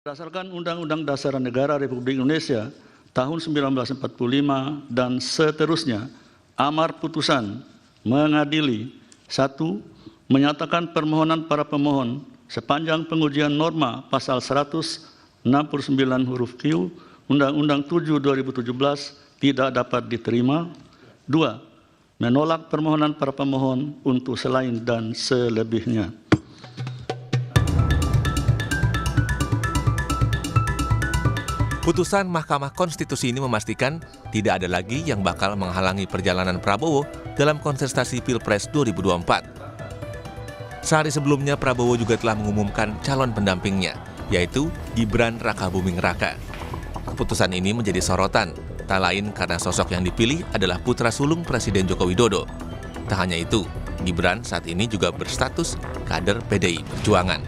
Berdasarkan Undang-Undang Dasar Negara Republik Indonesia tahun 1945 dan seterusnya, amar putusan mengadili: 1. Menyatakan permohonan para pemohon sepanjang pengujian norma pasal 169 huruf Q Undang-Undang 7 2017 tidak dapat diterima. 2. Menolak permohonan para pemohon untuk selain dan selebihnya. Putusan Mahkamah Konstitusi ini memastikan tidak ada lagi yang bakal menghalangi perjalanan Prabowo dalam kontestasi Pilpres 2024. Sehari sebelumnya Prabowo juga telah mengumumkan calon pendampingnya, yaitu Gibran Rakabuming Raka. Keputusan ini menjadi sorotan, tak lain karena sosok yang dipilih adalah putra sulung Presiden Joko Widodo. Tak hanya itu, Gibran saat ini juga berstatus kader PDI Perjuangan.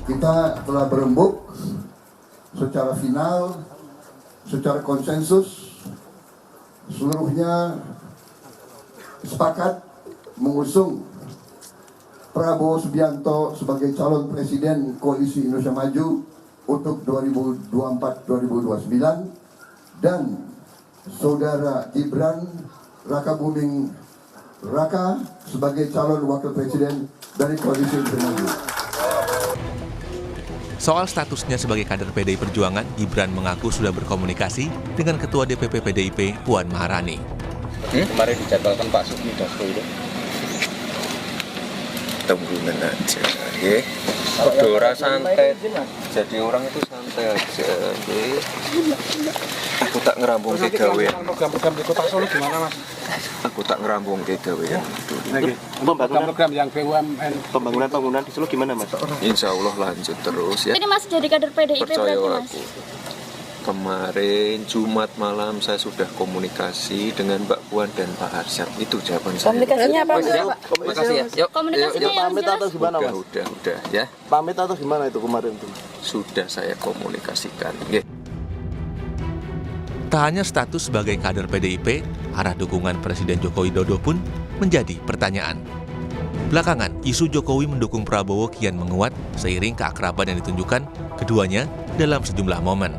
Kita telah berembuk secara final, secara konsensus, seluruhnya sepakat mengusung Prabowo Subianto sebagai calon presiden Koalisi Indonesia Maju untuk 2024-2029 dan Saudara Gibran Rakabuming Raka sebagai calon wakil presiden dari Koalisi Indonesia Maju. Soal statusnya sebagai kader PDI Perjuangan, Gibran mengaku sudah berkomunikasi dengan Ketua DPP PDIP Puan Maharani. Kemarin dijadwalkan Pak Sukmi Dasko itu. Tungguin aja, ya. Dora santai, jadi orang itu santai aja, ya. Aku tak ngerambung ke gawean. Program-program di Kota Solo gimana, Mas? Aku tak ngerambung ke gawean. Program yang BUMN. Pembangunan di Solo gimana, Mas? Insya Allah lanjut terus, ya. Ini Mas jadi kader PDIP percaya berarti, Mas? aku. Kemarin Jumat malam saya sudah komunikasi dengan Mbak Puan dan Pak Arsyad. Itu jawaban saya. Komunikasinya apa, Mas? Makasih ya. Yuk. Komunikasinya yang pamit atau gimana, Mas? Udah ya. Pamit atau gimana itu kemarin tuh? Sudah saya komunikasikan. Nggih. Tak hanya status sebagai kader PDIP, arah dukungan Presiden Joko Widodo pun menjadi pertanyaan. Belakangan, isu Jokowi mendukung Prabowo kian menguat seiring keakraban yang ditunjukkan keduanya dalam sejumlah momen.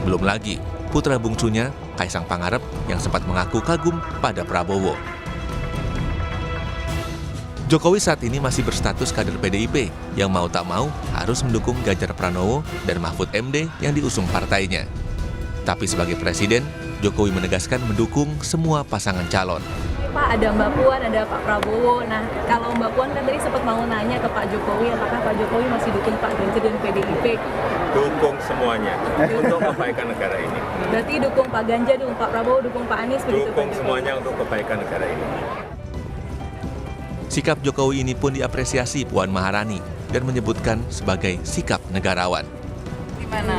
Belum lagi, putra bungsunya, Kaisang Pangarep, yang sempat mengaku kagum pada Prabowo. Jokowi saat ini masih berstatus kader PDIP yang mau tak mau harus mendukung Ganjar Pranowo dan Mahfud MD yang diusung partainya. Tapi sebagai presiden, Jokowi menegaskan mendukung semua pasangan calon. Pak, ada Mbak Puan, ada Pak Prabowo. Nah, kalau Mbak Puan kan tadi sempat mau nanya ke Pak Jokowi, apakah Pak Jokowi masih dukung Pak Ganjar dan PDIP? Dukung semuanya untuk kebaikan negara ini. Berarti dukung Pak Ganjar, dukung Pak Prabowo, dukung Pak Anies, begitu? Dukung semuanya untuk kebaikan negara ini. Sikap Jokowi ini pun diapresiasi Puan Maharani dan menyebutkan sebagai sikap negarawan.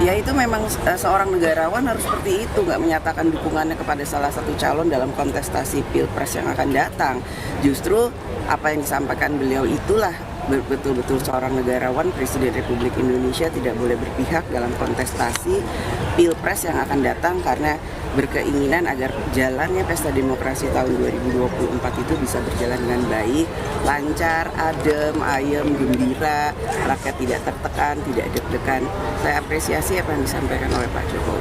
Ya itu memang seorang negarawan harus seperti itu, nggak menyatakan dukungannya kepada salah satu calon dalam kontestasi Pilpres yang akan datang. Justru apa yang disampaikan beliau itulah betul-betul seorang negarawan. Presiden Republik Indonesia tidak boleh berpihak dalam kontestasi Pilpres yang akan datang karena berkeinginan agar jalannya pesta demokrasi tahun 2024 itu bisa berjalan dengan baik, lancar, adem, ayem, gembira, rakyat tidak tertekan, tidak deg-degan. Saya apresiasi apa yang disampaikan oleh Pak Jokowi.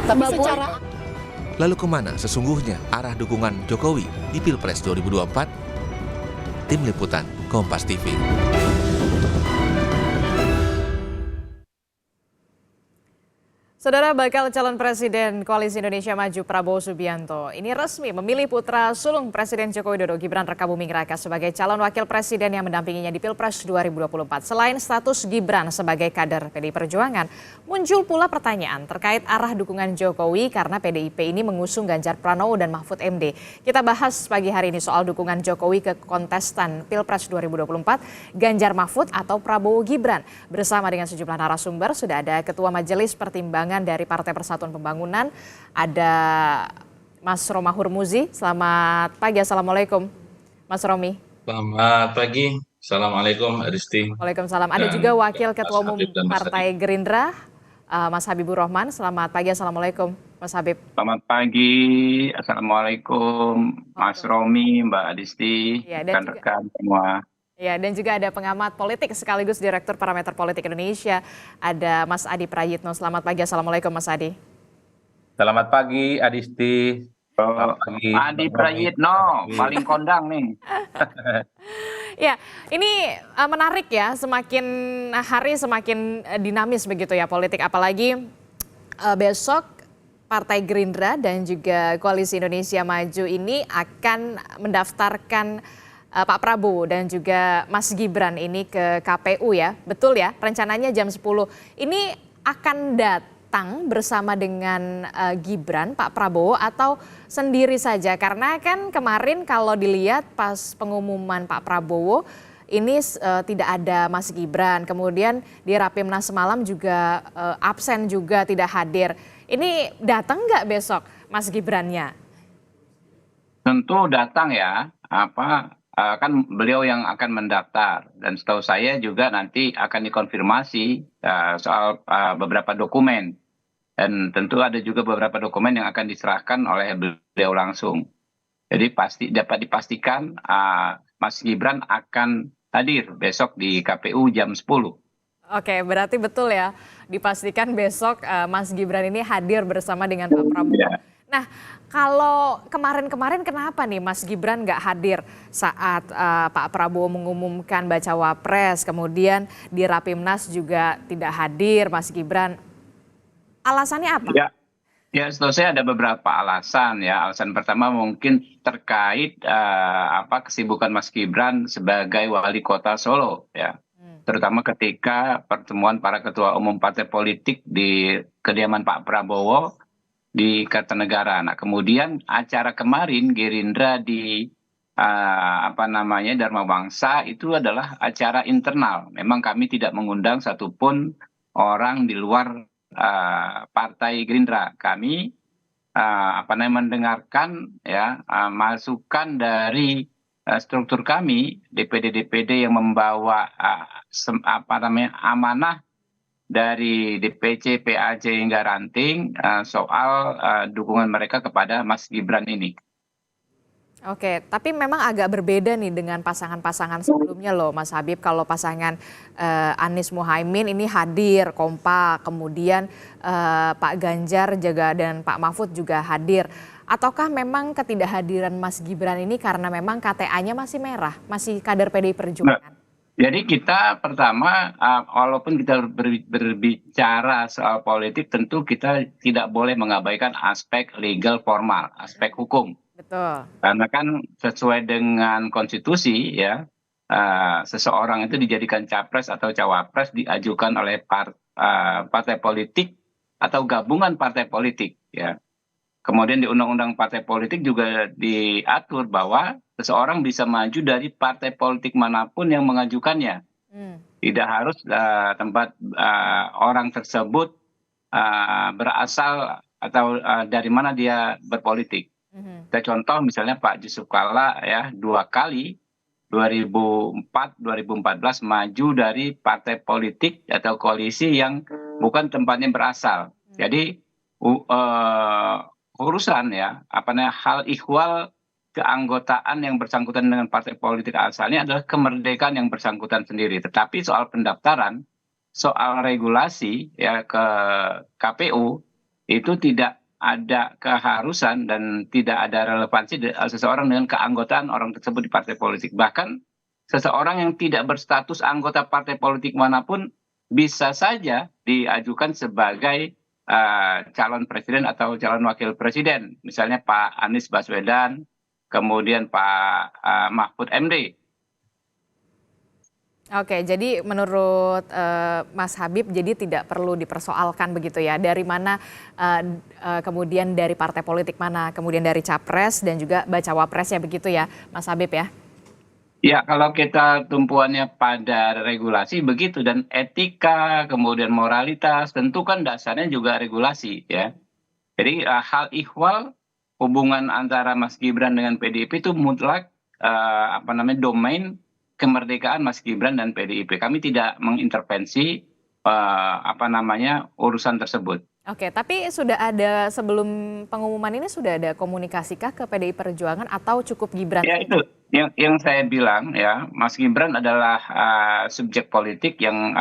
Lalu kemana sesungguhnya arah dukungan Jokowi di Pilpres 2024? Tim Liputan Kompas TV. Saudara, bakal calon Presiden Koalisi Indonesia Maju Prabowo Subianto ini resmi memilih putra sulung Presiden Joko Widodo Gibran Rakabuming Raka sebagai calon wakil presiden yang mendampinginya di Pilpres 2024. Selain status Gibran sebagai kader PDI Perjuangan, muncul pula pertanyaan terkait arah dukungan Jokowi karena PDIP ini mengusung Ganjar Pranowo dan Mahfud MD. Kita bahas pagi hari ini soal dukungan Jokowi ke kontestan Pilpres 2024, Ganjar Mahfud atau Prabowo Gibran. Bersama dengan sejumlah narasumber, sudah ada Ketua Majelis Pertimbangan dari Partai Persatuan Pembangunan, ada Mas Roma Hurmuzi. Selamat pagi, Assalamualaikum Mas Romi. Selamat pagi, Assalamualaikum Aristi. Waalaikumsalam. Ada juga Wakil Ketua Umum Partai Gerindra, Mas Habibur Rahman. Selamat pagi, Assalamualaikum Mas Habib. Selamat pagi, Assalamualaikum Mas Romi, Mbak Adisti, rekan-rekan semua. Ya, dan juga ada pengamat politik sekaligus Direktur Parameter Politik Indonesia, ada Mas Adi Prayitno. Selamat pagi, Assalamualaikum Mas Adi. Selamat pagi, Adisti. Selamat pagi. Adi Prayitno, paling kondang nih. Ya, ini menarik ya, semakin hari semakin dinamis begitu ya politik, apalagi besok Partai Gerindra dan juga Koalisi Indonesia Maju ini akan mendaftarkan Pak Prabowo dan juga Mas Gibran ini ke KPU ya, betul ya, rencananya jam 10. Ini akan datang bersama dengan Gibran, Pak Prabowo, atau sendiri saja? Karena kan kemarin kalau dilihat pas pengumuman Pak Prabowo ini tidak ada Mas Gibran, kemudian di Rapimnas semalam juga absen juga, tidak hadir. Ini datang nggak besok Mas Gibrannya? Tentu datang ya, kan beliau yang akan mendaftar, dan setahu saya juga nanti akan dikonfirmasi soal beberapa dokumen, dan tentu ada juga beberapa dokumen yang akan diserahkan oleh beliau langsung. Jadi dapat dipastikan Mas Gibran akan hadir besok di KPU jam 10. Oke, berarti betul ya, dipastikan besok Mas Gibran ini hadir bersama dengan Pak Prabowo. Ya. Nah, kalau kemarin-kemarin kenapa nih Mas Gibran nggak hadir saat Pak Prabowo mengumumkan bacawa pres, kemudian di Rapimnas juga tidak hadir Mas Gibran? Alasannya apa? Ya, setahu saya ada beberapa alasan ya. Alasan pertama mungkin terkait kesibukan Mas Gibran sebagai wali kota Solo ya. Terutama ketika pertemuan para ketua umum partai politik di kediaman Pak Prabowo di Kartanegara. Nah, kemudian acara kemarin Gerindra di Dharma Wangsa itu adalah acara internal. Memang kami tidak mengundang satupun orang di luar Partai Gerindra. Kami mendengarkan ya masukan dari struktur kami DPD yang membawa amanah dari DPC, PAC hingga ranting soal dukungan mereka kepada Mas Gibran ini. Oke, tapi memang agak berbeda nih dengan pasangan-pasangan sebelumnya loh Mas Habib. Kalau pasangan Anies Muhaimin ini hadir kompak, kemudian Pak Ganjar juga dan Pak Mahfud juga hadir. Ataukah memang ketidakhadiran Mas Gibran ini karena memang KTA-nya masih merah, masih kader PDI Perjuangan? Jadi kita pertama, walaupun kita berbicara soal politik, tentu kita tidak boleh mengabaikan aspek legal formal, aspek hukum. Betul. Karena kan sesuai dengan konstitusi ya, seseorang itu dijadikan capres atau cawapres diajukan oleh partai politik atau gabungan partai politik ya. Kemudian di Undang-Undang Partai Politik juga diatur bahwa seseorang bisa maju dari partai politik manapun yang mengajukannya. Tidak harus tempat orang tersebut berasal atau dari mana dia berpolitik. Kita contoh misalnya Pak Yusuf Kalla ya 2 kali 2004, 2014 maju dari partai politik atau koalisi yang bukan tempatnya berasal. Jadi urusan ya hal ihwal keanggotaan yang bersangkutan dengan partai politik asalnya adalah kemerdekaan yang bersangkutan sendiri. Tetapi soal pendaftaran, soal regulasi ya ke KPU itu tidak ada keharusan dan tidak ada relevansi seseorang dengan keanggotaan orang tersebut di partai politik. Bahkan seseorang yang tidak berstatus anggota partai politik manapun bisa saja diajukan sebagai calon presiden atau calon wakil presiden. Misalnya Pak Anies Baswedan, kemudian Pak Mahfud MD. Oke, jadi menurut Mas Habib jadi tidak perlu dipersoalkan begitu ya. Dari mana kemudian dari partai politik mana, kemudian dari capres dan juga bacawa presnya begitu ya Mas Habib ya? Ya, kalau kita tumpuannya pada regulasi begitu, dan etika, kemudian moralitas, tentu kan dasarnya juga regulasi ya. Jadi hal ihwal hubungan antara Mas Gibran dengan PDIP itu mutlak domain kemerdekaan Mas Gibran dan PDIP. Kami tidak mengintervensi urusan tersebut. Oke, tapi sudah ada sebelum pengumuman ini sudah ada komunikasikah ke PDI Perjuangan atau cukup Gibran? Ya itu yang saya bilang ya, Mas Gibran adalah subjek politik yang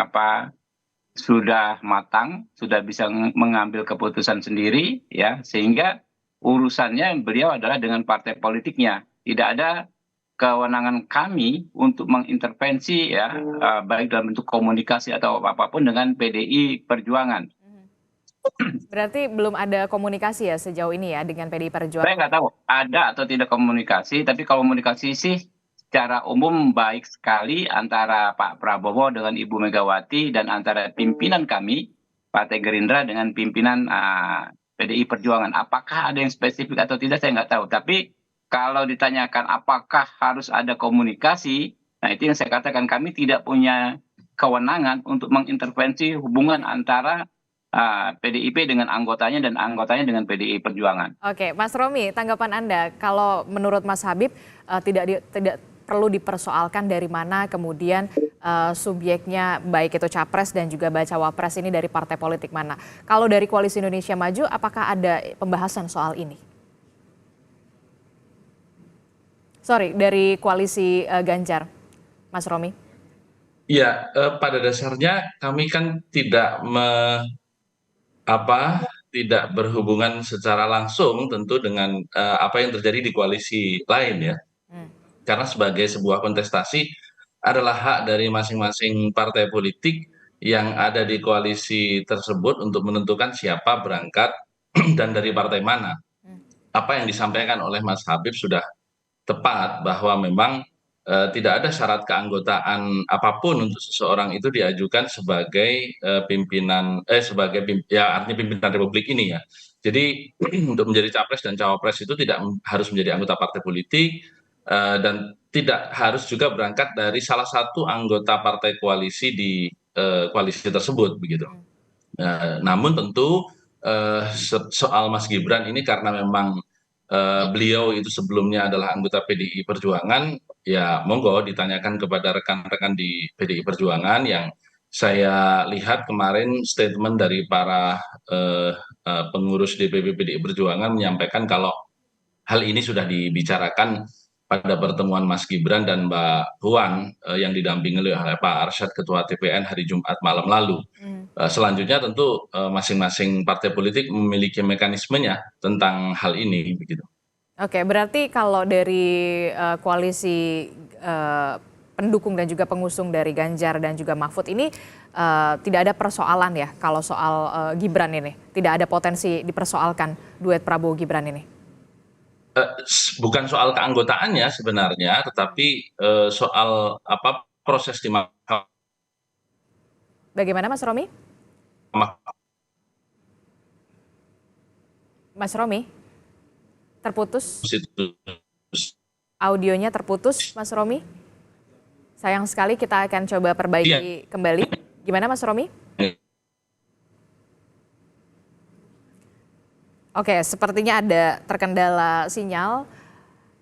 sudah matang, sudah bisa mengambil keputusan sendiri ya, sehingga urusannya beliau adalah dengan partai politiknya. Tidak ada kewenangan kami untuk mengintervensi ya, baik dalam bentuk komunikasi atau apapun dengan PDI Perjuangan. Berarti belum ada komunikasi ya sejauh ini ya dengan PDI Perjuangan? Saya nggak tahu ada atau tidak komunikasi, tapi komunikasi sih secara umum baik sekali antara Pak Prabowo dengan Ibu Megawati dan antara pimpinan kami, Partai Gerindra dengan pimpinan PDI Perjuangan. Apakah ada yang spesifik atau tidak saya nggak tahu. Tapi kalau ditanyakan apakah harus ada komunikasi, nah itu yang saya katakan kami tidak punya kewenangan untuk mengintervensi hubungan antara PDIP dengan anggotanya dan anggotanya dengan PDI Perjuangan. Oke, Mas Romi, tanggapan Anda, kalau menurut Mas Habib tidak perlu dipersoalkan dari mana kemudian subjeknya baik itu capres dan juga bacawa pres ini dari partai politik mana. Kalau dari Koalisi Indonesia Maju, apakah ada pembahasan soal ini? Sorry, dari Koalisi Ganjar, Mas Romi. Iya, pada dasarnya kami kan tidak berhubungan secara langsung tentu dengan apa yang terjadi di koalisi lain ya. Karena sebagai sebuah kontestasi adalah hak dari masing-masing partai politik yang ada di koalisi tersebut untuk menentukan siapa berangkat dan dari partai mana. Apa yang disampaikan oleh Mas Habib sudah tepat bahwa memang tidak ada syarat keanggotaan apapun untuk seseorang itu diajukan sebagai pimpinan artinya pimpinan Republik ini ya. Jadi untuk menjadi capres dan cawapres itu tidak harus menjadi anggota partai politik dan tidak harus juga berangkat dari salah satu anggota partai koalisi di koalisi tersebut begitu. Namun tentu soal Mas Gibran ini karena memang beliau itu sebelumnya adalah anggota PDI Perjuangan, ya monggo ditanyakan kepada rekan-rekan di PDI Perjuangan yang saya lihat kemarin statement dari para pengurus DPP PDI Perjuangan menyampaikan kalau hal ini sudah dibicarakan pada pertemuan Mas Gibran dan Mbak Puan yang didampingi oleh Pak Arsyad Ketua TPN hari Jumat malam lalu. Selanjutnya tentu masing-masing partai politik memiliki mekanismenya tentang hal ini begitu. Oke, berarti kalau dari koalisi pendukung dan juga pengusung dari Ganjar dan juga Mahfud ini tidak ada persoalan ya kalau soal Gibran ini, tidak ada potensi dipersoalkan duet Prabowo Gibran ini. Bukan soal keanggotaannya sebenarnya, tetapi soal proses di mahkamah. Bagaimana Mas Romi? Mas Romi, terputus? Audionya terputus, Mas Romi? Sayang sekali, kita akan coba perbaiki kembali. Gimana Mas Romi? Oke, sepertinya ada terkendala sinyal.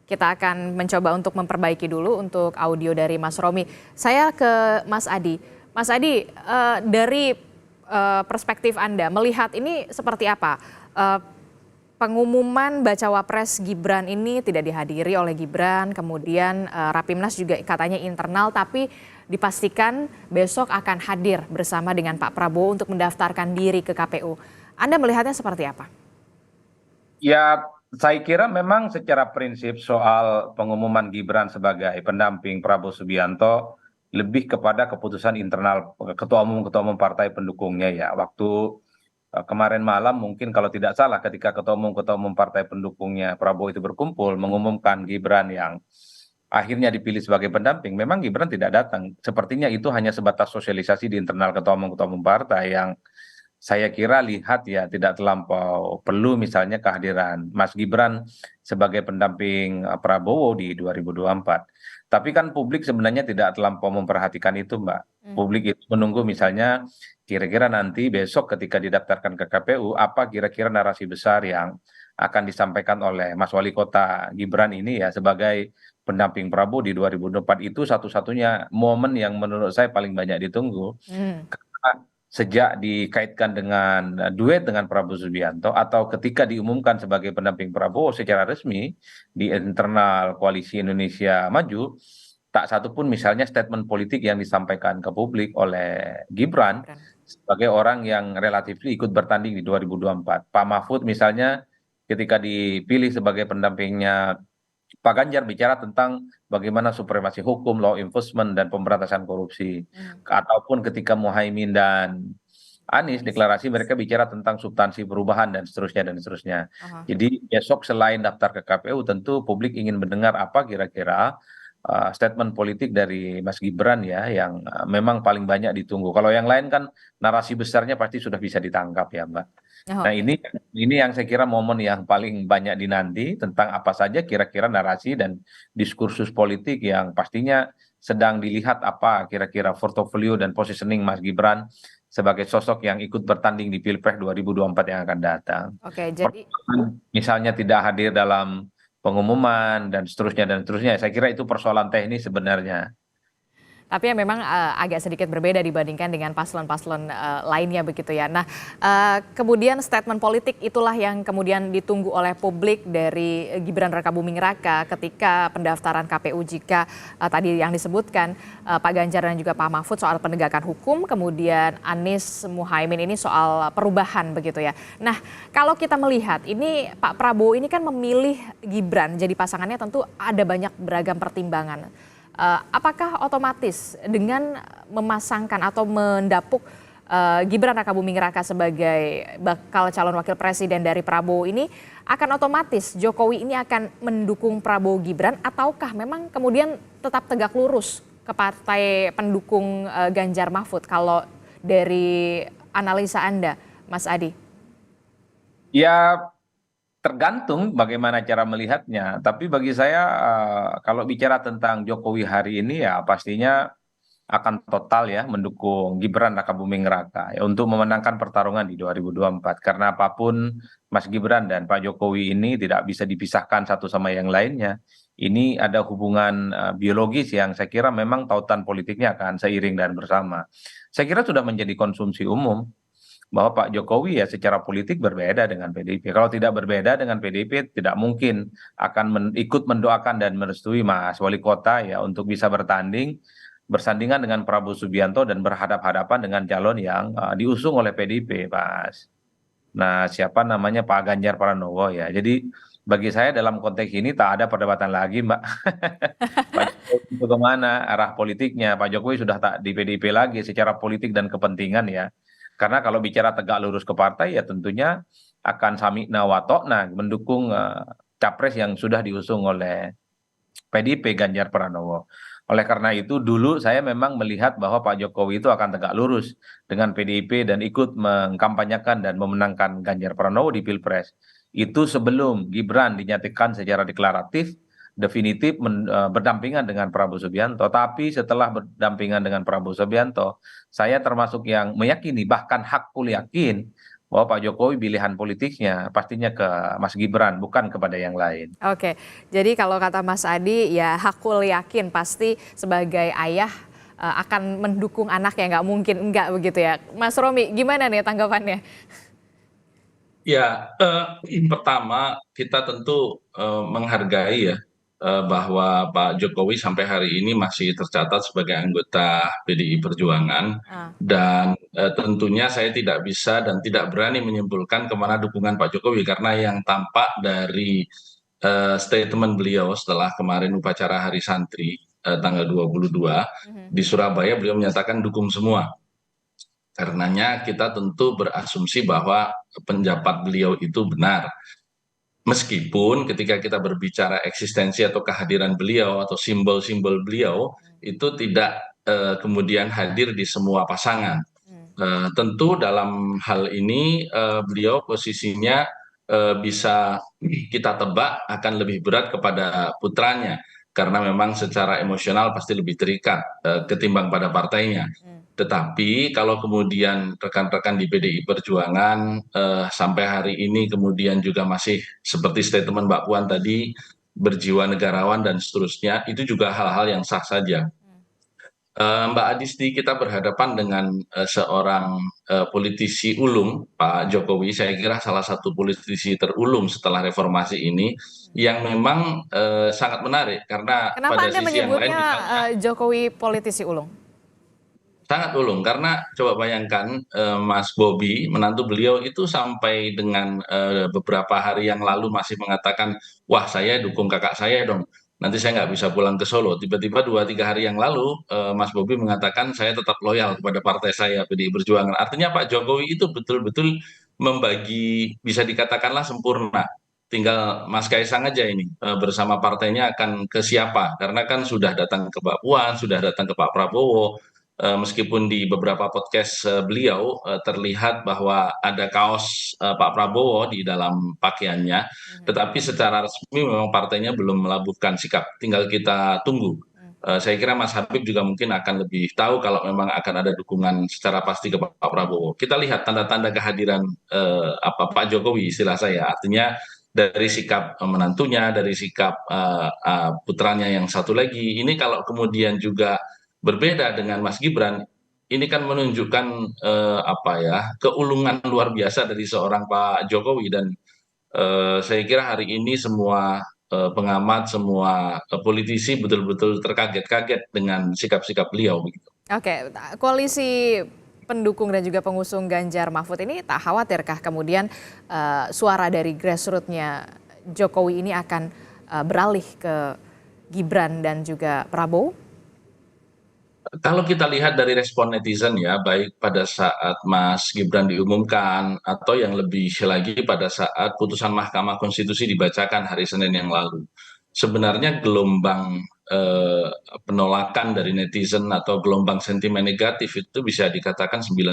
Kita akan mencoba untuk memperbaiki dulu untuk audio dari Mas Romi. Saya ke Mas Adi. Mas Adi, dari perspektif Anda, melihat ini seperti apa? Pengumuman bacawa pres Gibran ini tidak dihadiri oleh Gibran, kemudian Rapimnas juga katanya internal, tapi dipastikan besok akan hadir bersama dengan Pak Prabowo untuk mendaftarkan diri ke KPU. Anda melihatnya seperti apa? Ya, saya kira memang secara prinsip soal pengumuman Gibran sebagai pendamping Prabowo Subianto lebih kepada keputusan internal ketua umum partai pendukungnya ya. Waktu kemarin malam mungkin kalau tidak salah ketika ketua umum partai pendukungnya Prabowo itu berkumpul mengumumkan Gibran yang akhirnya dipilih sebagai pendamping, memang Gibran tidak datang. Sepertinya itu hanya sebatas sosialisasi di internal ketua umum partai yang saya kira lihat ya tidak terlampau perlu misalnya kehadiran Mas Gibran sebagai pendamping Prabowo di 2024. Tapi kan publik sebenarnya tidak terlampau memperhatikan itu, Mbak. Publik itu menunggu misalnya kira-kira nanti besok ketika didaftarkan ke KPU, apa kira-kira narasi besar yang akan disampaikan oleh Mas Wali Kota Gibran ini ya sebagai pendamping Prabowo di 2024 itu satu-satunya momen yang menurut saya paling banyak ditunggu. Karena sejak dikaitkan dengan duet dengan Prabowo Subianto atau ketika diumumkan sebagai pendamping Prabowo secara resmi di internal Koalisi Indonesia Maju, tak satu pun misalnya statement politik yang disampaikan ke publik oleh Gibran sebagai orang yang relatif ikut bertanding di 2024. Pak Mahfud misalnya ketika dipilih sebagai pendampingnya Pak Ganjar bicara tentang bagaimana supremasi hukum, law enforcement, dan pemberantasan korupsi. Ataupun ketika Muhaimin dan Anies deklarasi mereka bicara tentang substansi perubahan dan seterusnya dan seterusnya. Jadi besok selain daftar ke KPU tentu publik ingin mendengar apa kira-kira statement politik dari Mas Gibran ya yang memang paling banyak ditunggu. Kalau yang lain kan narasi besarnya pasti sudah bisa ditangkap ya Mbak. Nah ini yang saya kira momen yang paling banyak dinanti tentang apa saja kira-kira narasi dan diskursus politik yang pastinya sedang dilihat apa kira-kira portofolio dan positioning Mas Gibran sebagai sosok yang ikut bertanding di Pilpres 2024 yang akan datang. Oke, jadi misalnya tidak hadir dalam pengumuman dan seterusnya, saya kira itu persoalan teknis sebenarnya. Tapi ya memang agak sedikit berbeda dibandingkan dengan paslon-paslon lainnya begitu ya. Nah, kemudian statement politik itulah yang kemudian ditunggu oleh publik dari Gibran Rakabuming Raka ketika pendaftaran KPU jika tadi yang disebutkan Pak Ganjar dan juga Pak Mahfud soal penegakan hukum, kemudian Anies Muhaimin ini soal perubahan begitu ya. Nah, kalau kita melihat ini Pak Prabowo ini kan memilih Gibran jadi pasangannya tentu ada banyak beragam pertimbangan. Apakah otomatis dengan memasangkan atau mendapuk Gibran Rakabuming Raka sebagai bakal calon wakil presiden dari Prabowo ini akan otomatis Jokowi ini akan mendukung Prabowo Gibran ataukah memang kemudian tetap tegak lurus ke partai pendukung Ganjar Mahfud kalau dari analisa Anda Mas Adi? Ya tergantung bagaimana cara melihatnya, tapi bagi saya kalau bicara tentang Jokowi hari ini ya pastinya akan total ya mendukung Gibran Rakabuming Raka ya untuk memenangkan pertarungan di 2024 karena apapun Mas Gibran dan Pak Jokowi ini tidak bisa dipisahkan satu sama yang lainnya. Ini ada hubungan biologis yang saya kira memang tautan politiknya akan seiring dan bersama. Saya kira sudah menjadi konsumsi umum bahwa Pak Jokowi ya secara politik berbeda dengan PDIP. Kalau tidak berbeda dengan PDIP, tidak mungkin akan ikut mendoakan dan merestui Mas Wali Kota ya untuk bisa bersandingan dengan Prabowo Subianto dan berhadap-hadapan dengan calon yang diusung oleh PDIP, Mas. Nah, siapa namanya Pak Ganjar Pranowo ya. Jadi bagi saya dalam konteks ini tak ada perdebatan lagi, Mbak. Pak Jokowi itu kemana arah politiknya? Pak Jokowi sudah tak di PDIP lagi secara politik dan kepentingan ya. Karena kalau bicara tegak lurus ke partai ya tentunya akan sami'na wa ta'na mendukung capres yang sudah diusung oleh PDIP Ganjar Pranowo. Oleh karena itu dulu saya memang melihat bahwa Pak Jokowi itu akan tegak lurus dengan PDIP dan ikut mengkampanyekan dan memenangkan Ganjar Pranowo di Pilpres. Itu sebelum Gibran dinyatakan secara deklaratif definitif berdampingan dengan Prabowo Subianto. Tapi setelah berdampingan dengan Prabowo Subianto, saya termasuk yang meyakini bahkan hakul yakin bahwa Pak Jokowi pilihan politiknya pastinya ke Mas Gibran bukan kepada yang lain. Oke, jadi kalau kata Mas Adi ya hakul yakin pasti sebagai ayah akan mendukung anaknya, nggak mungkin enggak begitu ya. Mas Romi gimana nih tanggapannya? Ya, pertama kita tentu menghargai ya bahwa Pak Jokowi sampai hari ini masih tercatat sebagai anggota PDI Perjuangan dan tentunya saya tidak bisa dan tidak berani menyimpulkan kemana dukungan Pak Jokowi karena yang tampak dari statement beliau setelah kemarin upacara Hari Santri tanggal 22 di Surabaya beliau menyatakan dukung semua. Karenanya kita tentu berasumsi bahwa pendapat beliau itu benar. Meskipun ketika kita berbicara eksistensi atau kehadiran beliau atau simbol-simbol beliau itu tidak kemudian hadir di semua pasangan. Tentu dalam hal ini beliau posisinya bisa kita tebak akan lebih berat kepada putranya karena memang secara emosional pasti lebih terikat ketimbang pada partainya. Tetapi kalau kemudian rekan-rekan di PDI Perjuangan sampai hari ini kemudian juga masih seperti statement Mbak Puan tadi berjiwa negarawan dan seterusnya, itu juga hal-hal yang sah saja. Mbak Adisti, kita berhadapan dengan seorang politisi ulung, Pak Jokowi. Saya kira salah satu politisi terulung setelah reformasi ini, yang memang sangat menarik karena Kenapa pada Anda sisi yang lain menyebutnya Jokowi politisi ulung? sangat ulung karena coba bayangkan Mas Bobi, menantu beliau itu sampai dengan beberapa hari yang lalu masih mengatakan, wah saya dukung kakak saya dong, nanti saya nggak bisa pulang ke Solo. Tiba-tiba 2-3 hari yang lalu Mas Bobi mengatakan saya tetap loyal kepada partai saya PDI Perjuangan. Artinya Pak Jokowi itu betul-betul membagi, bisa dikatakanlah sempurna. Tinggal Mas Kaisang aja ini bersama partainya akan ke siapa, karena kan sudah datang ke Mbak Puan, sudah datang ke Pak Prabowo. Meskipun di beberapa podcast beliau terlihat bahwa ada kaos Pak Prabowo di dalam pakaiannya, tetapi secara resmi memang partainya belum melabuhkan sikap. Tinggal kita tunggu. Saya kira Mas Habib juga mungkin akan lebih tahu kalau memang akan ada dukungan secara pasti ke Pak Prabowo. Kita lihat tanda-tanda kehadiran Pak Jokowi, istilah saya. Artinya dari sikap menantunya, dari sikap putranya yang satu lagi. Ini kalau kemudian juga berbeda dengan Mas Gibran, ini kan menunjukkan keulungan luar biasa dari seorang Pak Jokowi, dan saya kira hari ini semua pengamat, semua politisi betul-betul terkaget-kaget dengan sikap-sikap beliau begitu. Oke, koalisi pendukung dan juga pengusung Ganjar Mahfud ini tak khawatirkah kemudian suara dari grassroots-nya Jokowi ini akan beralih ke Gibran dan juga Prabowo? Kalau kita lihat dari respon netizen ya, baik pada saat Mas Gibran diumumkan atau yang lebih lagi pada saat putusan Mahkamah Konstitusi dibacakan hari Senin yang lalu. Sebenarnya gelombang penolakan dari netizen atau gelombang sentimen negatif itu bisa dikatakan 95%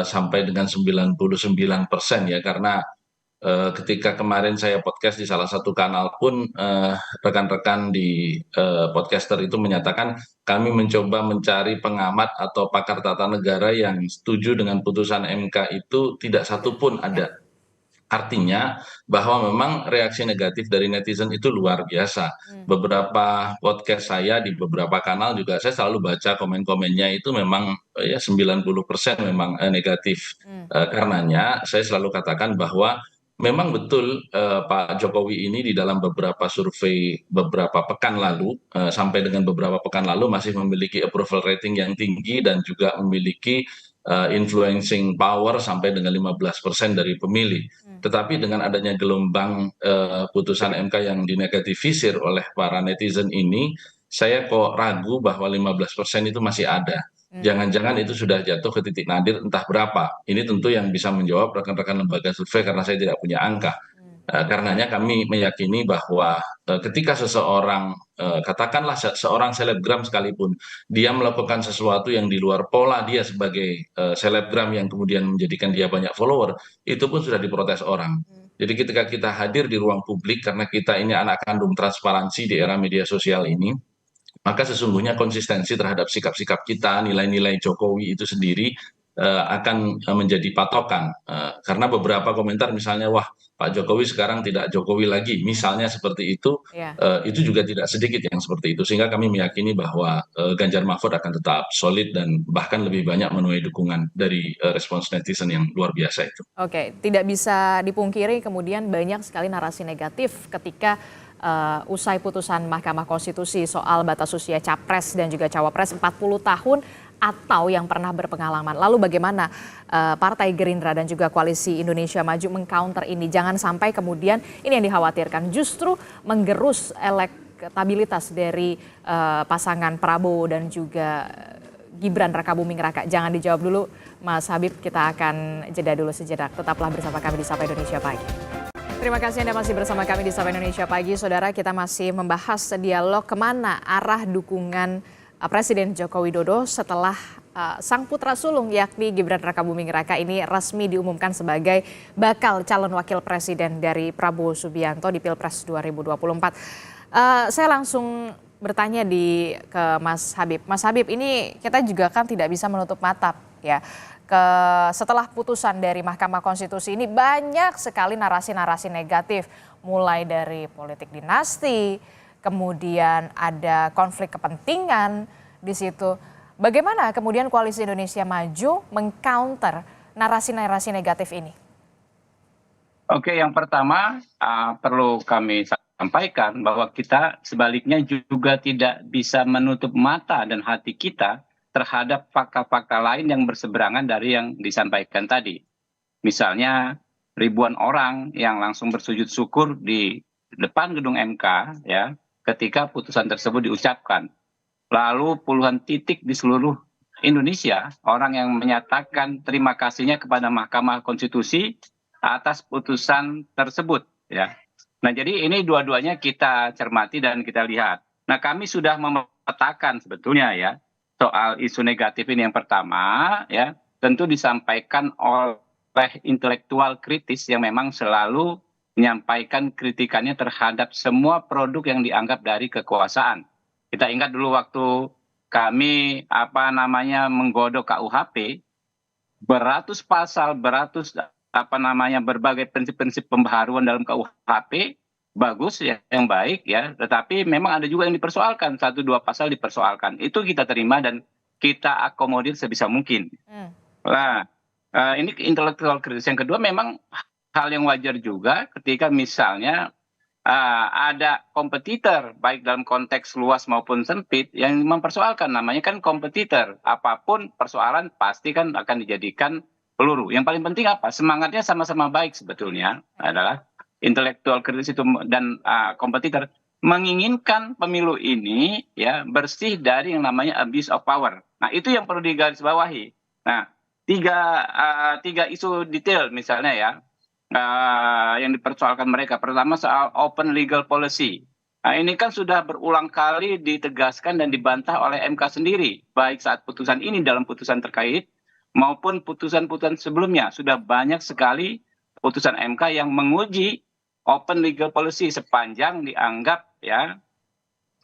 sampai dengan 99% ya, karena ketika kemarin saya podcast di salah satu kanal pun rekan-rekan di podcaster itu menyatakan kami mencoba mencari pengamat atau pakar tata negara yang setuju dengan putusan MK itu tidak satu pun ada. Artinya bahwa memang reaksi negatif dari netizen itu luar biasa. Beberapa podcast saya di beberapa kanal juga saya selalu baca komen-komennya itu memang ya 90% memang negatif. Karenanya saya selalu katakan bahwa memang betul Pak Jokowi ini di dalam beberapa survei beberapa pekan lalu sampai dengan beberapa pekan lalu masih memiliki approval rating yang tinggi dan juga memiliki influencing power sampai dengan 15% dari pemilih. Tetapi dengan adanya gelombang putusan MK yang dinegatifisir oleh para netizen ini, saya kok ragu bahwa 15% itu masih ada. Jangan-jangan itu sudah jatuh ke titik nadir entah berapa. Ini tentu yang bisa menjawab rekan-rekan lembaga survei karena saya tidak punya angka. Karenanya kami meyakini bahwa ketika seseorang, katakanlah seorang selebgram sekalipun, dia melakukan sesuatu yang di luar pola dia sebagai selebgram yang kemudian menjadikan dia banyak follower, itu pun sudah diprotes orang. Jadi ketika kita hadir di ruang publik, karena kita ini anak kandung transparansi di era media sosial ini, maka sesungguhnya konsistensi terhadap sikap-sikap kita, nilai-nilai Jokowi itu sendiri akan menjadi patokan. Karena beberapa komentar misalnya, wah Pak Jokowi sekarang tidak Jokowi lagi, misalnya seperti itu, itu juga tidak sedikit yang seperti itu. Sehingga kami meyakini bahwa Ganjar Mahfud akan tetap solid dan bahkan lebih banyak menuai dukungan dari respons netizen yang luar biasa itu. Oke, tidak bisa dipungkiri kemudian banyak sekali narasi negatif ketika usai putusan Mahkamah Konstitusi soal batas usia capres dan juga cawapres 40 tahun atau yang pernah berpengalaman. Lalu bagaimana Partai Gerindra dan juga Koalisi Indonesia Maju mengcounter ini? Jangan sampai kemudian ini yang dikhawatirkan justru menggerus elektabilitas dari pasangan Prabowo dan juga Gibran Rakabuming Raka. Jangan dijawab dulu Mas Habib, kita akan jeda dulu sejenak. Tetaplah bersama kami di Sapa Indonesia Pagi. Terima kasih Anda masih bersama kami di Sapa Indonesia Pagi. Saudara, kita masih membahas dialog kemana arah dukungan Presiden Joko Widodo setelah sang putra sulung yakni Gibran Rakabuming Raka ini resmi diumumkan sebagai bakal calon wakil presiden dari Prabowo Subianto di Pilpres 2024. Saya langsung bertanya ke Mas Habib. Mas Habib, ini kita juga kan tidak bisa menutup mata ya. Setelah putusan dari Mahkamah Konstitusi ini banyak sekali narasi-narasi negatif, mulai dari politik dinasti, kemudian ada konflik kepentingan di situ. Bagaimana kemudian Koalisi Indonesia Maju mengcounter narasi-narasi negatif ini? Oke, yang pertama perlu kami sampaikan bahwa kita sebaliknya juga tidak bisa menutup mata dan hati kita terhadap fakta-fakta lain yang berseberangan dari yang disampaikan tadi. Misalnya ribuan orang yang langsung bersujud syukur di depan gedung MK ya ketika putusan tersebut diucapkan. Lalu puluhan titik di seluruh Indonesia orang yang menyatakan terima kasihnya kepada Mahkamah Konstitusi atas putusan tersebut ya. Nah, jadi ini dua-duanya kita cermati dan kita lihat. Nah, kami sudah memetakan sebetulnya ya soal isu negatif ini. Yang pertama ya tentu disampaikan oleh intelektual kritis yang memang selalu menyampaikan kritikannya terhadap semua produk yang dianggap dari kekuasaan. Kita ingat dulu waktu kami menggodok KUHP, beratus pasal, berbagai prinsip-prinsip pembaharuan dalam KUHP bagus ya, yang baik ya, tetapi memang ada juga yang dipersoalkan, 1-2 pasal dipersoalkan. Itu kita terima dan kita akomodir sebisa mungkin. Nah, ini intelektual kritis. Yang kedua memang hal yang wajar juga ketika misalnya ada kompetitor baik dalam konteks luas maupun sempit yang mempersoalkan, namanya kan kompetitor. Apapun persoalan pasti kan akan dijadikan peluru. Yang paling penting apa? Semangatnya sama-sama baik sebetulnya adalah intelektual kritis itu dan kompetitor menginginkan pemilu ini ya bersih dari yang namanya abuse of power. Nah, itu yang perlu digarisbawahi. Nah, tiga isu detail misalnya ya yang dipersoalkan mereka. Pertama soal open legal policy. Nah, ini kan sudah berulang kali ditegaskan dan dibantah oleh MK sendiri, baik saat putusan ini dalam putusan terkait maupun putusan-putusan sebelumnya. Sudah banyak sekali putusan MK yang menguji open legal policy sepanjang dianggap ya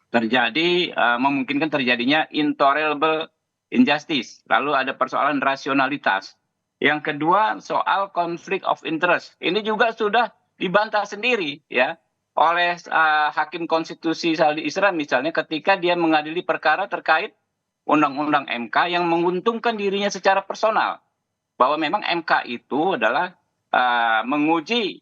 terjadi memungkinkan terjadinya intolerable injustice. Lalu ada persoalan rasionalitas. Yang kedua soal conflict of interest. Ini juga sudah dibantah sendiri ya oleh Hakim Konstitusi Saldi Isra misalnya ketika dia mengadili perkara terkait undang-undang MK yang menguntungkan dirinya secara personal. Bahwa memang MK itu adalah menguji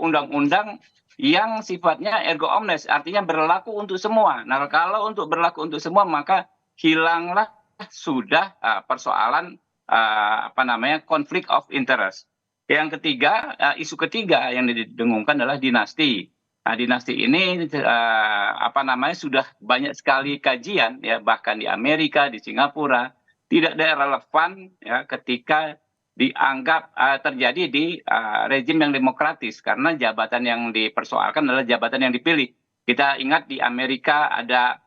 undang-undang yang sifatnya erga omnes, artinya berlaku untuk semua. Nah, kalau untuk berlaku untuk semua maka hilanglah sudah persoalan conflict of interest. Yang ketiga, isu ketiga yang didengungkan adalah dinasti. Nah, dinasti ini sudah banyak sekali kajian ya, bahkan di Amerika, di Singapura tidak ada relevan ya ketika dianggap terjadi di rezim yang demokratis karena jabatan yang dipersoalkan adalah jabatan yang dipilih. Kita ingat di Amerika ada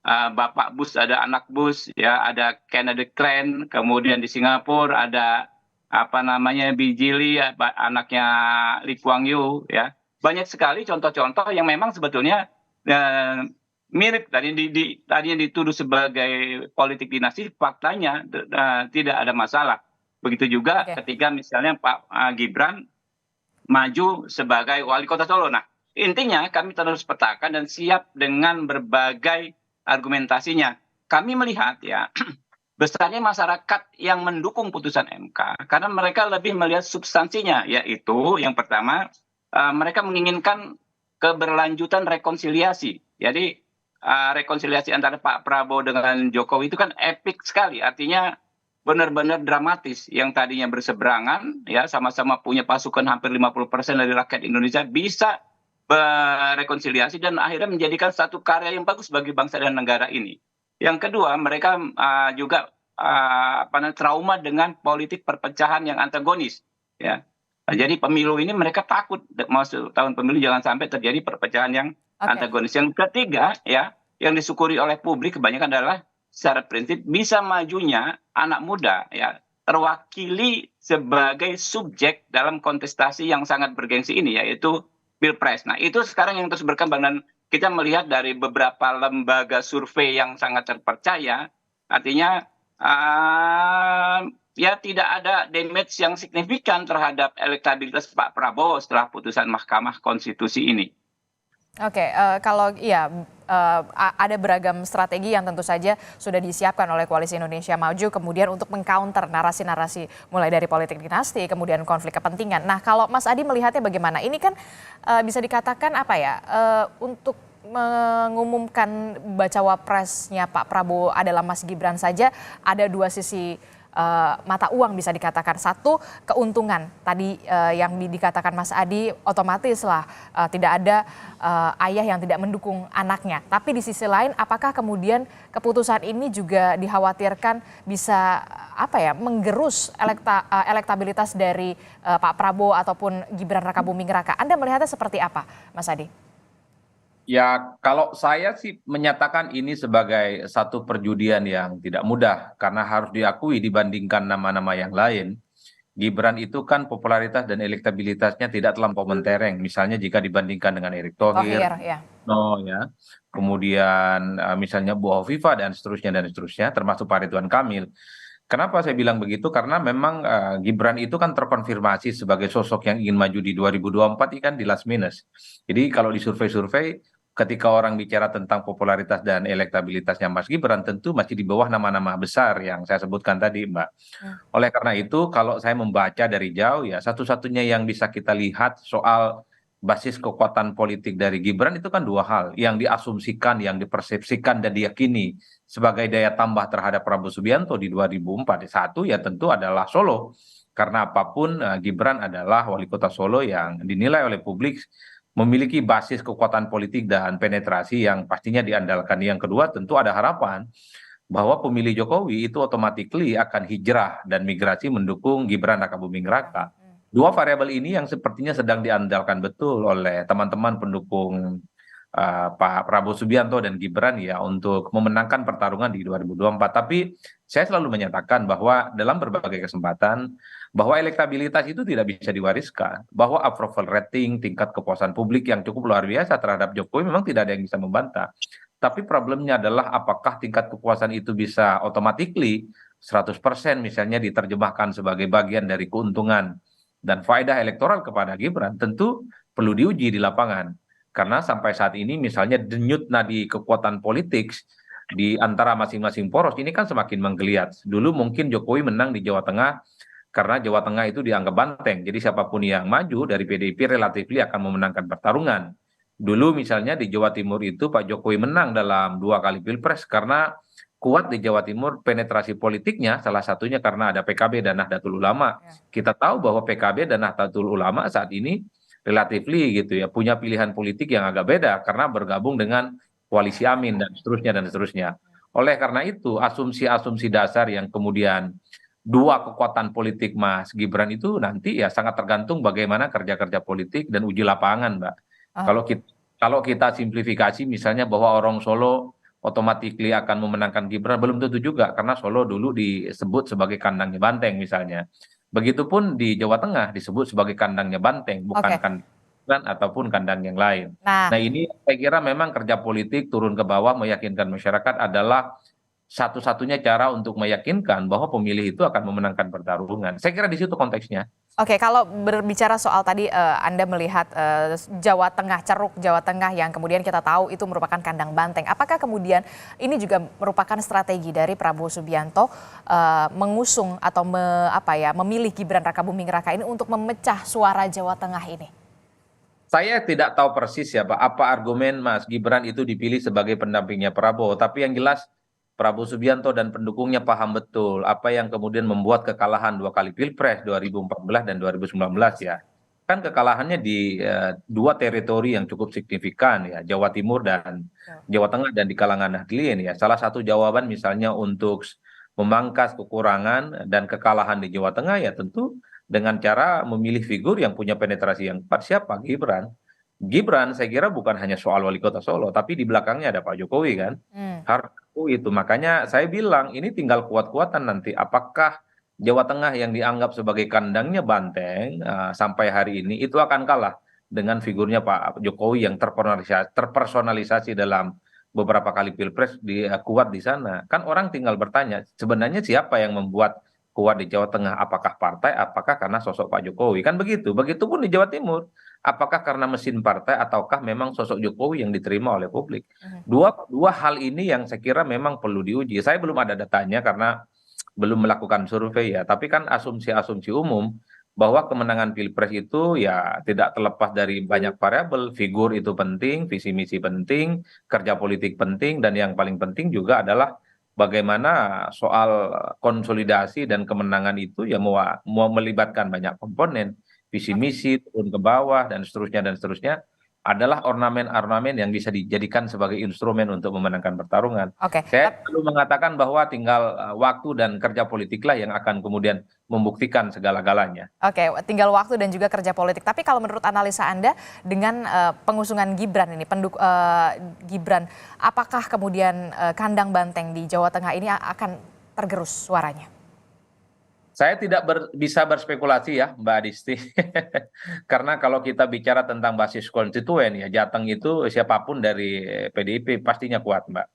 Bapak Bush, ada anak Bush, ya, ada Kennedy Clan, kemudian di Singapura ada Bijili, anaknya Lee Kuan Yew, ya. Banyak sekali contoh-contoh yang memang sebetulnya mirip tadinya dituduh sebagai politik dinasti, faktanya tidak ada masalah. Begitu juga ketika misalnya Pak Gibran maju sebagai wali kota Solo. Nah, intinya kami terus petakan dan siap dengan berbagai argumentasinya. Kami melihat ya besarnya masyarakat yang mendukung putusan MK karena mereka lebih melihat substansinya, yaitu yang pertama mereka menginginkan keberlanjutan rekonsiliasi. Jadi rekonsiliasi antara Pak Prabowo dengan Jokowi itu kan epik sekali, artinya benar-benar dramatis. Yang tadinya berseberangan ya sama-sama punya pasukan hampir 50% dari rakyat Indonesia bisa berrekonsiliasi dan akhirnya menjadikan satu karya yang bagus bagi bangsa dan negara ini. Yang kedua, mereka juga trauma dengan politik perpecahan yang antagonis, ya. Nah, jadi pemilu ini mereka takut masuk tahun pemilu jangan sampai terjadi perpecahan yang antagonis. Yang ketiga, ya, yang disyukuri oleh publik kebanyakan adalah secara prinsip bisa majunya anak muda, ya, terwakili sebagai subjek dalam kontestasi yang sangat bergengsi ini, yaitu Pilpres. Nah, itu sekarang yang terus berkembang dan kita melihat dari beberapa lembaga survei yang sangat terpercaya, artinya ya tidak ada damage yang signifikan terhadap elektabilitas Pak Prabowo setelah putusan Mahkamah Konstitusi ini. Oke, kalau iya ada beragam strategi yang tentu saja sudah disiapkan oleh Koalisi Indonesia Maju kemudian untuk mengcounter narasi-narasi mulai dari politik dinasti kemudian konflik kepentingan. Nah, kalau Mas Adi melihatnya bagaimana? Ini kan bisa dikatakan apa ya? Untuk mengumumkan bacawa presnya Pak Prabowo adalah Mas Gibran saja ada dua sisi mata uang bisa dikatakan. Satu, keuntungan tadi yang dikatakan Mas Adi otomatis lah tidak ada ayah yang tidak mendukung anaknya. Tapi di sisi lain apakah kemudian keputusan ini juga dikhawatirkan bisa menggerus elektabilitas dari Pak Prabowo ataupun Gibran Rakabuming Raka. Anda melihatnya seperti apa, Mas Adi? Ya, kalau saya sih menyatakan ini sebagai satu perjudian yang tidak mudah karena harus diakui dibandingkan nama-nama yang lain. Gibran itu kan popularitas dan elektabilitasnya tidak terlampau mentereng. Misalnya jika dibandingkan dengan Erick Thohir, ya. Kemudian misalnya Bu Hovifah dan seterusnya, termasuk Pak Ridwan Kamil. Kenapa saya bilang begitu? Karena memang Gibran itu kan terkonfirmasi sebagai sosok yang ingin maju di 2024 ini kan di last minute. Jadi kalau di survei-survei ketika orang bicara tentang popularitas dan elektabilitasnya Mas Gibran tentu masih di bawah nama-nama besar yang saya sebutkan tadi, Mbak. Oleh karena itu kalau saya membaca dari jauh ya satu-satunya yang bisa kita lihat soal basis kekuatan politik dari Gibran itu kan dua hal yang diasumsikan, yang dipersepsikan dan diyakini sebagai daya tambah terhadap Prabowo Subianto di 2004. Satu ya tentu adalah Solo. Karena apapun Gibran adalah wali kota Solo yang dinilai oleh publik memiliki basis kekuatan politik dan penetrasi yang pastinya diandalkan. Yang kedua tentu ada harapan bahwa pemilih Jokowi itu otomatis akan hijrah dan migrasi mendukung Gibran Rakabuming Raka. Dua variabel ini yang sepertinya sedang diandalkan betul oleh teman-teman pendukung Pak Prabowo Subianto dan Gibran ya untuk memenangkan pertarungan di 2024. Tapi saya selalu menyatakan bahwa dalam berbagai kesempatan bahwa elektabilitas itu tidak bisa diwariskan, bahwa approval rating, tingkat kepuasan publik yang cukup luar biasa terhadap Jokowi memang tidak ada yang bisa membantah. Tapi problemnya adalah apakah tingkat kepuasan itu bisa automatically 100% misalnya diterjemahkan sebagai bagian dari keuntungan dan faedah elektoral kepada Gibran, tentu perlu diuji di lapangan. Karena sampai saat ini misalnya denyut nadi kekuatan politik di antara masing-masing poros ini kan semakin menggeliat. Dulu mungkin Jokowi menang di Jawa Tengah karena Jawa Tengah itu dianggap banteng. Jadi siapapun yang maju dari PDIP relatif akan memenangkan pertarungan. Dulu misalnya di Jawa Timur itu Pak Jokowi menang dalam 2 kali pilpres karena kuat di Jawa Timur penetrasi politiknya, salah satunya karena ada PKB dan Nahdlatul Ulama. Kita tahu bahwa PKB dan Nahdlatul Ulama saat ini relatif gitu ya punya pilihan politik yang agak beda karena bergabung dengan koalisi Amin dan seterusnya. Oleh karena itu asumsi-asumsi dasar yang kemudian dua kekuatan politik Mas Gibran itu nanti ya sangat tergantung bagaimana kerja-kerja politik dan uji lapangan, Mbak. Kalau kita simplifikasi misalnya bahwa orang Solo otomatis akan memenangkan Gibran belum tentu juga karena Solo dulu disebut sebagai kandangnya banteng misalnya. Begitupun di Jawa Tengah disebut sebagai kandangnya banteng, bukan kandang ataupun kandang yang lain. Nah ini saya kira memang kerja politik turun ke bawah meyakinkan masyarakat adalah satu-satunya cara untuk meyakinkan bahwa pemilih itu akan memenangkan pertarungan. Saya kira di situ konteksnya. Oke, kalau berbicara soal tadi Anda melihat Jawa Tengah, ceruk Jawa Tengah yang kemudian kita tahu itu merupakan kandang banteng. Apakah kemudian ini juga merupakan strategi dari Prabowo Subianto mengusung atau memilih Gibran Rakabuming Raka ini untuk memecah suara Jawa Tengah ini? Saya tidak tahu persis ya Pak, apa argumen Mas Gibran itu dipilih sebagai pendampingnya Prabowo. Tapi yang jelas Prabowo Subianto dan pendukungnya paham betul apa yang kemudian membuat kekalahan 2 kali pilpres 2014 dan 2019 ya. Kan kekalahannya di 2 teritori yang cukup signifikan ya, Jawa Timur dan Jawa Tengah dan di kalangan Nahdlin ya. Salah satu jawaban misalnya untuk memangkas kekurangan dan kekalahan di Jawa Tengah ya tentu dengan cara memilih figur yang punya penetrasi yang kuat. Siapa? Gibran saya kira bukan hanya soal wali kota Solo, tapi di belakangnya ada Pak Jokowi kan. Itu makanya saya bilang ini tinggal kuat-kuatan nanti apakah Jawa Tengah yang dianggap sebagai kandangnya banteng sampai hari ini itu akan kalah dengan figurnya Pak Jokowi yang terpersonalisasi dalam beberapa kali pilpres kuat di sana. Kan orang tinggal bertanya sebenarnya siapa yang membuat kuat di Jawa Tengah, apakah partai, apakah karena sosok Pak Jokowi, kan begitu. Begitupun di Jawa Timur, apakah karena mesin partai ataukah memang sosok Jokowi yang diterima oleh publik. Dua hal ini yang saya kira memang perlu diuji. Saya belum ada datanya karena belum melakukan survei ya, tapi kan asumsi-asumsi umum bahwa kemenangan Pilpres itu ya tidak terlepas dari banyak variabel, figur itu penting, visi misi penting, kerja politik penting, dan yang paling penting juga adalah bagaimana soal konsolidasi dan kemenangan itu ya mau melibatkan banyak komponen, visi misi turun ke bawah dan seterusnya adalah ornamen-ornamen yang bisa dijadikan sebagai instrumen untuk memenangkan pertarungan. Saya perlu mengatakan bahwa tinggal waktu dan kerja politiklah yang akan kemudian membuktikan segala-galanya. Oke, tinggal waktu dan juga kerja politik. Tapi kalau menurut analisa Anda dengan pengusungan Gibran ini, Gibran, apakah kemudian kandang banteng di Jawa Tengah ini akan tergerus suaranya? Saya tidak bisa berspekulasi ya Mbak Adisti, karena kalau kita bicara tentang basis konstituen ya Jateng itu siapapun dari PDIP pastinya kuat Mbak.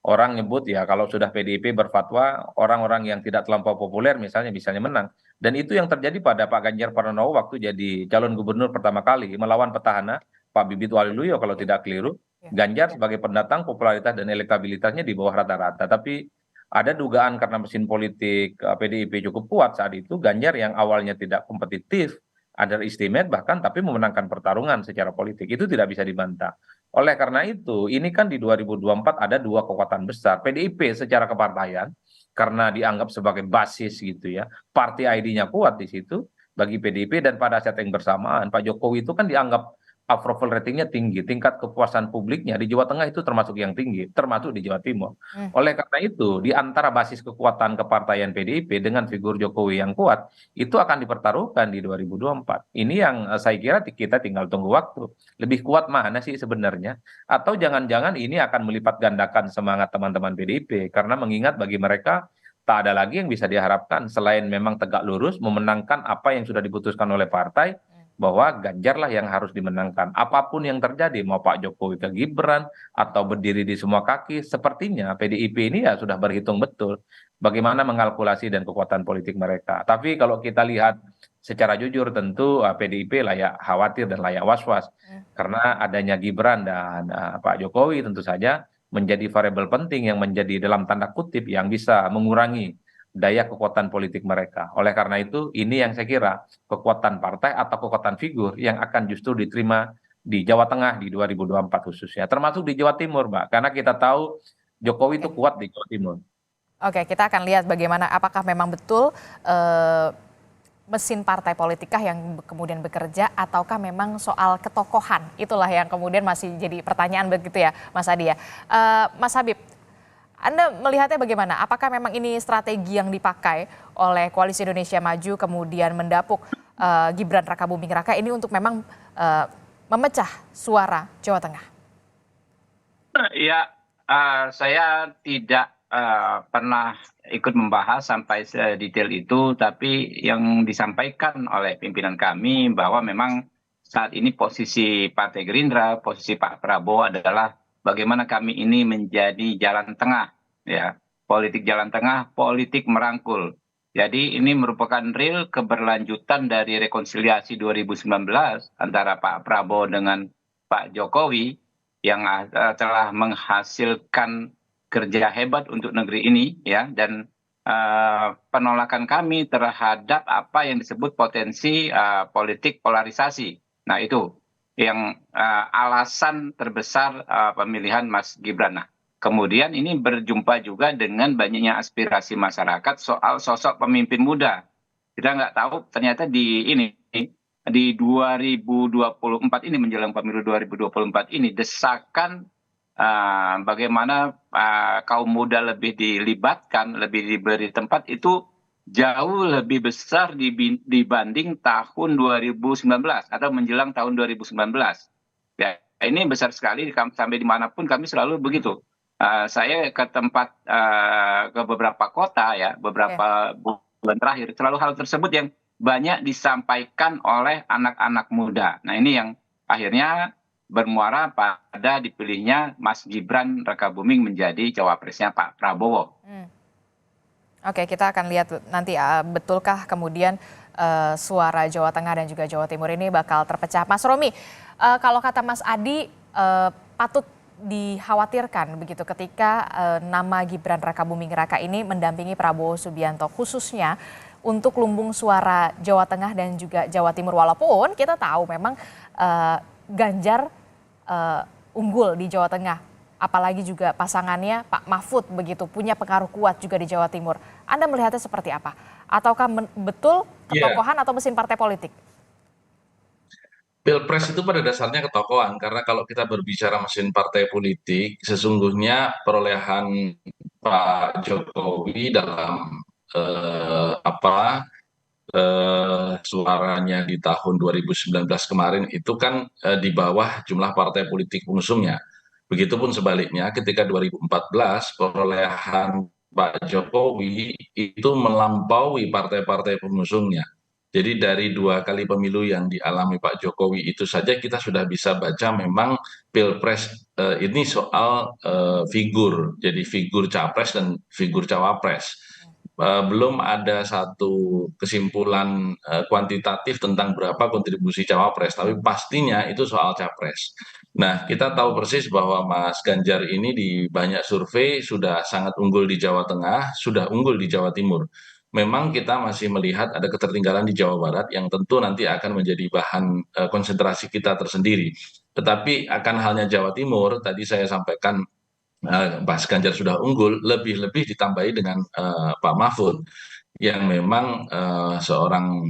Orang nyebut ya kalau sudah PDIP berfatwa orang-orang yang tidak terlampau populer misalnya menang. Dan itu yang terjadi pada Pak Ganjar Pranowo waktu jadi calon gubernur pertama kali melawan petahana Pak Bibit Waluyo kalau tidak keliru. Ganjar sebagai pendatang popularitas dan elektabilitasnya di bawah rata-rata, tapi ada dugaan karena mesin politik PDIP cukup kuat saat itu, Ganjar yang awalnya tidak kompetitif, underestimate bahkan, tapi memenangkan pertarungan secara politik. Itu tidak bisa dibantah. Oleh karena itu, ini kan di 2024 ada dua kekuatan besar. PDIP secara kepartaian, karena dianggap sebagai basis gitu ya, party ID-nya kuat di situ bagi PDIP, dan pada saat yang bersamaan, Pak Jokowi itu kan dianggap approval ratingnya tinggi, tingkat kepuasan publiknya di Jawa Tengah itu termasuk yang tinggi, termasuk di Jawa Timur. Oleh karena itu, di antara basis kekuatan kepartaian PDIP dengan figur Jokowi yang kuat, itu akan dipertaruhkan di 2024. Ini yang saya kira kita tinggal tunggu waktu. Lebih kuat mana sih sebenarnya? Atau jangan-jangan ini akan melipat gandakan semangat teman-teman PDIP, karena mengingat bagi mereka tak ada lagi yang bisa diharapkan selain memang tegak lurus memenangkan apa yang sudah diputuskan oleh partai, bahwa Ganjar lah yang harus dimenangkan. Apapun yang terjadi, mau Pak Jokowi ke Gibran, atau berdiri di semua kaki, sepertinya PDIP ini ya sudah berhitung betul bagaimana mengalkulasi dan kekuatan politik mereka. Tapi kalau kita lihat secara jujur, tentu PDIP layak khawatir dan layak was-was. Karena adanya Gibran dan Pak Jokowi tentu saja menjadi variabel penting yang menjadi dalam tanda kutip yang bisa mengurangi daya kekuatan politik mereka. Oleh karena itu, ini yang saya kira kekuatan partai atau kekuatan figur yang akan justru diterima di Jawa Tengah di 2024 khususnya. Termasuk di Jawa Timur, Mbak. Karena kita tahu Jokowi itu kuat di Jawa Timur. Oke, kita akan lihat bagaimana apakah memang betul mesin partai politika yang kemudian bekerja ataukah memang soal ketokohan. Itulah yang kemudian masih jadi pertanyaan begitu ya, Mas Adi ya. Mas Habib, Anda melihatnya bagaimana? Apakah memang ini strategi yang dipakai oleh Koalisi Indonesia Maju kemudian mendapuk Gibran Rakabuming Raka ini untuk memang memecah suara Jawa Tengah? Ya, saya tidak pernah ikut membahas sampai sedetail itu, tapi yang disampaikan oleh pimpinan kami bahwa memang saat ini posisi Partai Gerindra, posisi Pak Prabowo adalah bagaimana kami ini menjadi jalan tengah, ya, politik jalan tengah, politik merangkul. Jadi ini merupakan real keberlanjutan dari rekonsiliasi 2019 antara Pak Prabowo dengan Pak Jokowi yang telah menghasilkan kerja hebat untuk negeri ini, ya, dan penolakan kami terhadap apa yang disebut potensi politik polarisasi. Nah itu yang alasan terbesar pemilihan Mas Gibran. Nah, kemudian ini berjumpa juga dengan banyaknya aspirasi masyarakat soal sosok pemimpin muda. Kita nggak tahu ternyata di 2024 ini menjelang pemilu 2024 ini desakan bagaimana kaum muda lebih dilibatkan, lebih diberi tempat itu jauh lebih besar dibanding tahun 2019 atau menjelang tahun 2019. Ya, ini besar sekali sampai dimanapun kami selalu begitu. Saya ke tempat ke beberapa kota ya, beberapa bulan terakhir selalu hal tersebut yang banyak disampaikan oleh anak-anak muda. Nah ini yang akhirnya bermuara pada dipilihnya Mas Gibran Rakabuming menjadi cawapresnya Pak Prabowo. Oke, kita akan lihat nanti betulkah kemudian suara Jawa Tengah dan juga Jawa Timur ini bakal terpecah. Mas Romi, kalau kata Mas Adi patut dikhawatirkan begitu ketika nama Gibran Rakabuming Raka ini mendampingi Prabowo Subianto, khususnya untuk lumbung suara Jawa Tengah dan juga Jawa Timur, walaupun kita tahu memang Ganjar unggul di Jawa Tengah, apalagi juga pasangannya Pak Mahfud begitu punya pengaruh kuat juga di Jawa Timur. Anda melihatnya seperti apa? Ataukah betul ketokohan atau mesin partai politik? Pilpres itu pada dasarnya ketokohan, karena kalau kita berbicara mesin partai politik, sesungguhnya perolehan Pak Jokowi dalam suaranya di tahun 2019 kemarin itu kan di bawah jumlah partai politik pengusungnya. Begitupun sebaliknya ketika 2014 perolehan Pak Jokowi itu melampaui partai-partai pengusungnya. Jadi dari 2 kali pemilu yang dialami Pak Jokowi itu saja kita sudah bisa baca memang Pilpres ini soal figur, jadi figur capres dan figur cawapres. Belum ada satu kesimpulan kuantitatif tentang berapa kontribusi cawapres, tapi pastinya itu soal capres. Nah, kita tahu persis bahwa Mas Ganjar ini di banyak survei sudah sangat unggul di Jawa Tengah, sudah unggul di Jawa Timur. Memang kita masih melihat ada ketertinggalan di Jawa Barat yang tentu nanti akan menjadi bahan konsentrasi kita tersendiri. Tetapi akan halnya Jawa Timur, tadi saya sampaikan Mas Ganjar sudah unggul, lebih-lebih ditambahi dengan Pak Mahfud yang memang seorang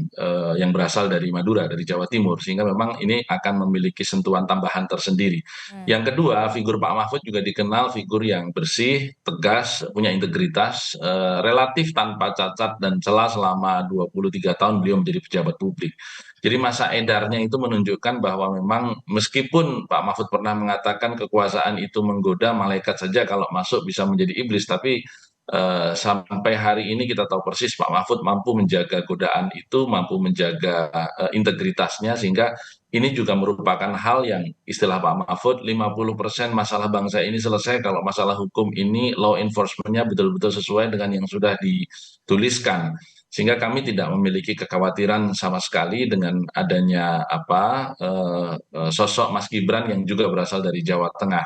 yang berasal dari Madura, dari Jawa Timur, sehingga memang ini akan memiliki sentuhan tambahan tersendiri. Yang kedua, figur Pak Mahfud juga dikenal figur yang bersih, tegas, punya integritas, relatif tanpa cacat dan celah selama 23 tahun beliau menjadi pejabat publik. Jadi masa edarnya itu menunjukkan bahwa memang meskipun Pak Mahfud pernah mengatakan kekuasaan itu menggoda, malaikat saja kalau masuk bisa menjadi iblis, tapi sampai hari ini kita tahu persis Pak Mahfud mampu menjaga godaan itu, mampu menjaga integritasnya, sehingga ini juga merupakan hal yang istilah Pak Mahfud 50% masalah bangsa ini selesai kalau masalah hukum ini law enforcement-nya betul-betul sesuai dengan yang sudah dituliskan. Sehingga kami tidak memiliki kekhawatiran sama sekali dengan adanya sosok Mas Gibran yang juga berasal dari Jawa Tengah.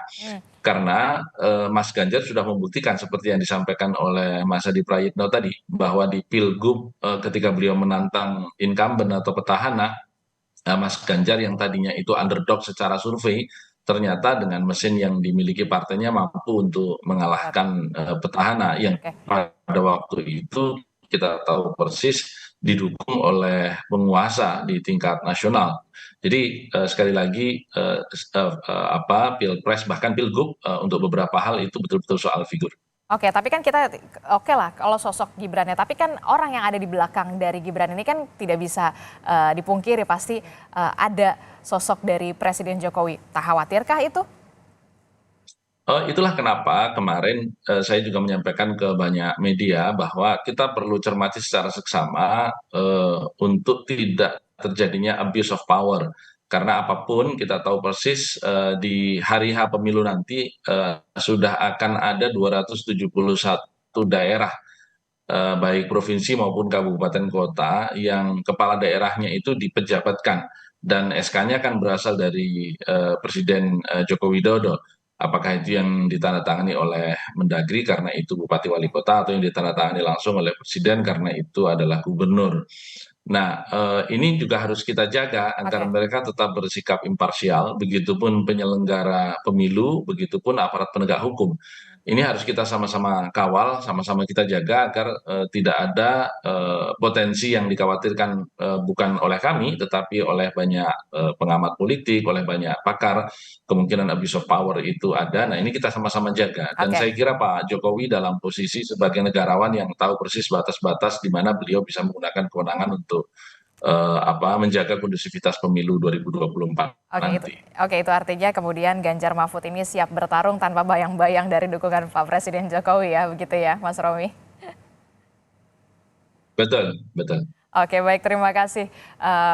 Karena Mas Ganjar sudah membuktikan seperti yang disampaikan oleh Mas Adi Prayitno tadi, bahwa di Pilgub ketika beliau menantang incumbent atau petahana, Mas Ganjar yang tadinya itu underdog secara survei, ternyata dengan mesin yang dimiliki partainya mampu untuk mengalahkan petahana yang pada waktu itu kita tahu persis didukung oleh penguasa di tingkat nasional. Jadi sekali lagi Pilpres bahkan Pilgub untuk beberapa hal itu betul-betul soal figur. Oke, tapi kan kita oke lah kalau sosok Gibrannya, tapi kan orang yang ada di belakang dari Gibran ini kan tidak bisa dipungkiri, pasti ada sosok dari Presiden Jokowi. Tak khawatirkah itu? Itulah kenapa kemarin saya juga menyampaikan ke banyak media bahwa kita perlu cermati secara seksama untuk tidak terjadinya abuse of power. Karena apapun kita tahu persis di hari H pemilu nanti sudah akan ada 271 daerah baik provinsi maupun kabupaten kota yang kepala daerahnya itu dipejabatkan dan SK-nya kan berasal dari Presiden Joko Widodo. Apakah itu yang ditandatangani oleh Mendagri karena itu bupati wali kota, atau yang ditandatangani langsung oleh presiden karena itu adalah gubernur. Nah, ini juga harus kita jaga agar mereka tetap bersikap imparsial, begitupun penyelenggara pemilu, begitupun aparat penegak hukum. Ini harus kita sama-sama kawal, sama-sama kita jaga agar tidak ada potensi yang dikhawatirkan bukan oleh kami, tetapi oleh banyak pengamat politik, oleh banyak pakar, kemungkinan abuse of power itu ada. Nah, ini kita sama-sama jaga. Dan saya kira Pak Jokowi dalam posisi sebagai negarawan yang tahu persis batas-batas di mana beliau bisa menggunakan kewenangan untuk menjaga kondusivitas pemilu 2024 nanti. Itu artinya kemudian Ganjar Mahfud ini siap bertarung tanpa bayang-bayang dari dukungan Pak Presiden Jokowi ya, begitu ya Mas Romi? Betul, betul. Oke, baik, terima kasih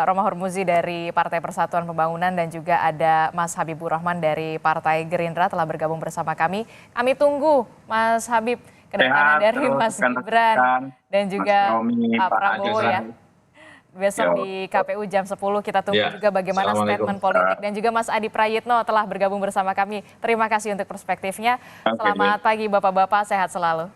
Romahur Muzi dari Partai Persatuan Pembangunan dan juga ada Mas Habibur Rahman dari Partai Gerindra telah bergabung bersama kami. Kami tunggu Mas Habib kedatangan Sehat dari terus, Mas rekan-rekan, Gibran dan juga Mas Romi, Pak Pak Prabowo Ajazan. ya. Besok di KPU jam 10 kita tunggu Ya, juga bagaimana statement politik, dan juga Mas Adi Prayitno telah bergabung bersama kami. Terima kasih untuk perspektifnya. Selamat pagi Bapak-bapak, sehat selalu.